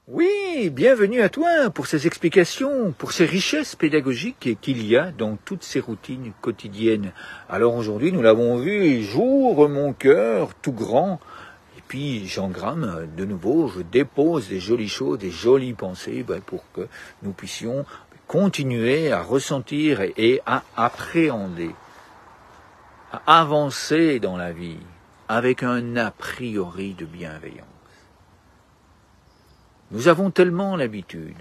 Oui, bienvenue à toi pour ces explications, pour ces richesses pédagogiques qu'il y a dans toutes ces routines quotidiennes. Alors aujourd'hui, nous l'avons vu, j'ouvre mon cœur tout grand, et puis j'engramme de nouveau, je dépose des jolies choses, des jolies pensées pour que nous puissions continuer à ressentir et à appréhender, à avancer dans la vie avec un a priori de bienveillance. Nous avons tellement l'habitude,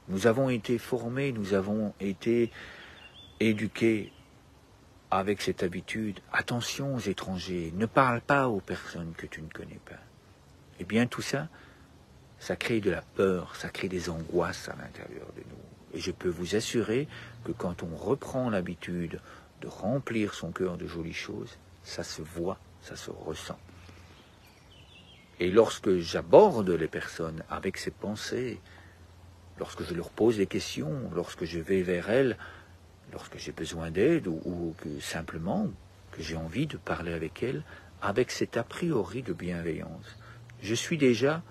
nous avons été formés, nous avons été éduqués avec cette habitude. Attention aux étrangers, ne parle pas aux personnes que tu ne connais pas. Eh bien tout ça, ça crée de la peur, ça crée des angoisses à l'intérieur de nous. Et je peux vous assurer que quand on reprend l'habitude de remplir son cœur de jolies choses, ça se voit, ça se ressent. Et lorsque j'aborde les personnes avec ces pensées, lorsque je leur pose des questions, lorsque je vais vers elles, lorsque j'ai besoin d'aide ou que simplement que j'ai envie de parler avec elles, avec cet a priori de bienveillance, je suis déjà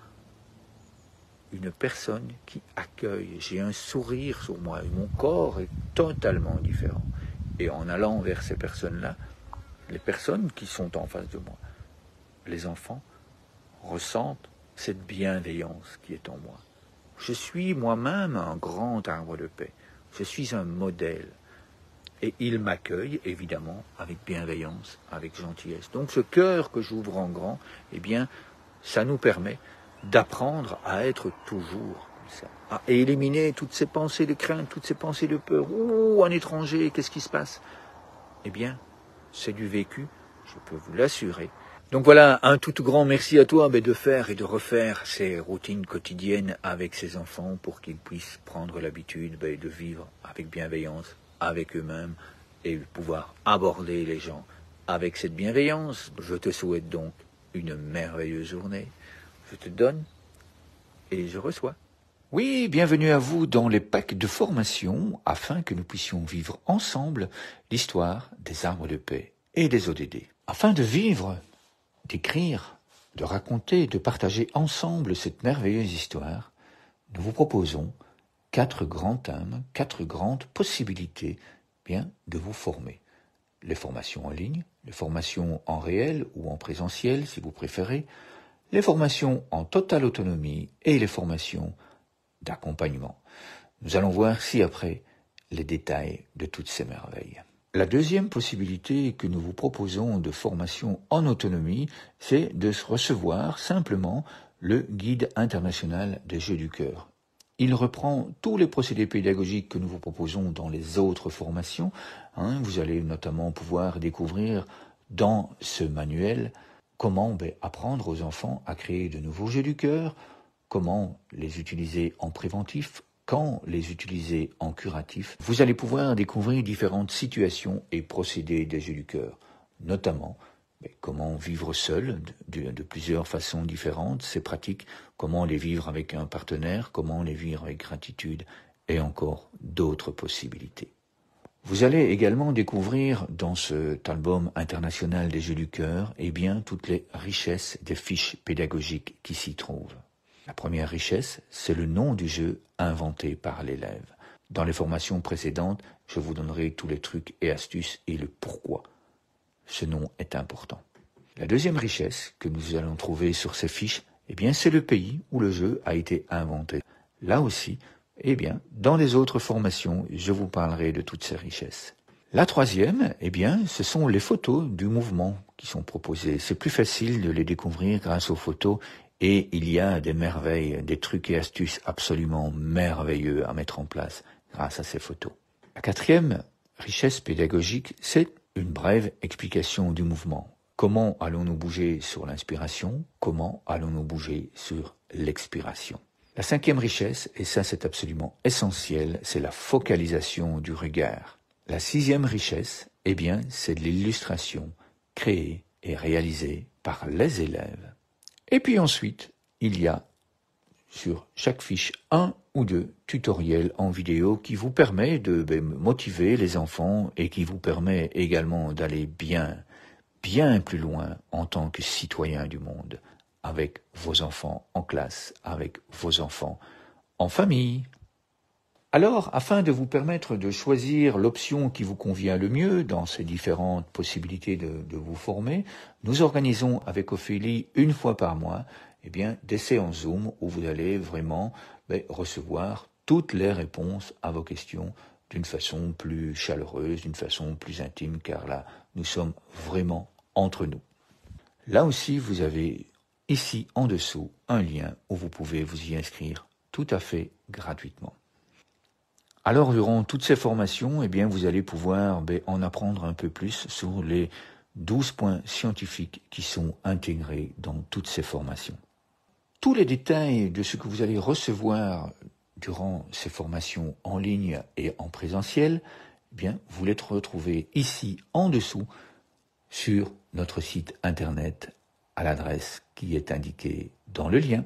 une personne qui accueille, j'ai un sourire sur moi, et mon corps est totalement différent. Et en allant vers ces personnes-là, les personnes qui sont en face de moi, les enfants, ressentent cette bienveillance qui est en moi. Je suis moi-même un grand arbre de paix. Je suis un modèle. Et il m'accueille, évidemment, avec bienveillance, avec gentillesse. Donc ce cœur que j'ouvre en grand, eh bien, ça nous permet d'apprendre à être toujours comme ça, à éliminer toutes ces pensées de crainte, toutes ces pensées de peur. Oh, un étranger, qu'est-ce qui se passe? Eh bien, c'est du vécu, je peux vous l'assurer. Donc voilà, un tout grand merci à toi de faire et de refaire ces routines quotidiennes avec ces enfants pour qu'ils puissent prendre l'habitude de vivre avec bienveillance, avec eux-mêmes et pouvoir aborder les gens avec cette bienveillance. Je te souhaite donc une merveilleuse journée. Je te donne et je reçois. Oui, bienvenue à vous dans les packs de formation afin que nous puissions vivre ensemble l'histoire des arbres de paix et des ODD. Afin de vivre, d'écrire, de raconter, de partager ensemble cette merveilleuse histoire, nous vous proposons 4 grands thèmes, 4 grandes possibilités de vous former. Les formations en ligne, les formations en réel ou en présentiel si vous préférez, les formations en totale autonomie et les formations d'accompagnement. Nous allons voir ci-après les détails de toutes ces merveilles. La deuxième possibilité que nous vous proposons de formation en autonomie, c'est de recevoir simplement le guide international des jeux du cœur. Il reprend tous les procédés pédagogiques que nous vous proposons dans les autres formations. Vous allez notamment pouvoir découvrir dans ce manuel comment apprendre aux enfants à créer de nouveaux jeux du cœur, comment les utiliser en préventif, quand les utiliser en curatif. Vous allez pouvoir découvrir différentes situations et procédés des jeux du cœur, notamment comment vivre seul de plusieurs façons différentes, ces pratiques, comment les vivre avec un partenaire, comment les vivre avec gratitude et encore d'autres possibilités. Vous allez également découvrir dans cet album international des jeux du cœur toutes les richesses des fiches pédagogiques qui s'y trouvent. La première richesse, c'est le nom du jeu inventé par l'élève. Dans les formations précédentes, je vous donnerai tous les trucs et astuces et le pourquoi. Ce nom est important. La deuxième richesse que nous allons trouver sur ces fiches, c'est le pays où le jeu a été inventé. Là aussi, dans les autres formations, je vous parlerai de toutes ces richesses. La troisième, ce sont les photos du mouvement qui sont proposées. C'est plus facile de les découvrir grâce aux photos et il y a des merveilles, des trucs et astuces absolument merveilleux à mettre en place grâce à ces photos. La quatrième richesse pédagogique, c'est une brève explication du mouvement. Comment allons-nous bouger sur l'inspiration? Comment allons-nous bouger sur l'expiration? La cinquième richesse, et ça c'est absolument essentiel, c'est la focalisation du regard. La sixième richesse, c'est de l'illustration créée et réalisée par les élèves. Et puis ensuite, il y a sur chaque fiche 1 ou 2 tutoriels en vidéo qui vous permet de motiver les enfants et qui vous permet également d'aller bien plus loin en tant que citoyen du monde avec vos enfants en classe, avec vos enfants en famille. Alors, afin de vous permettre de choisir l'option qui vous convient le mieux dans ces différentes possibilités de vous former, nous organisons avec Ophélie une fois par mois des séances Zoom où vous allez vraiment recevoir toutes les réponses à vos questions d'une façon plus chaleureuse, d'une façon plus intime, car là, nous sommes vraiment entre nous. Là aussi, vous avez ici en dessous un lien où vous pouvez vous y inscrire tout à fait gratuitement. Alors, durant toutes ces formations, vous allez pouvoir en apprendre un peu plus sur les 12 points scientifiques qui sont intégrés dans toutes ces formations. Tous les détails de ce que vous allez recevoir durant ces formations en ligne et en présentiel, vous les retrouvez ici en dessous sur notre site internet à l'adresse qui est indiquée dans le lien.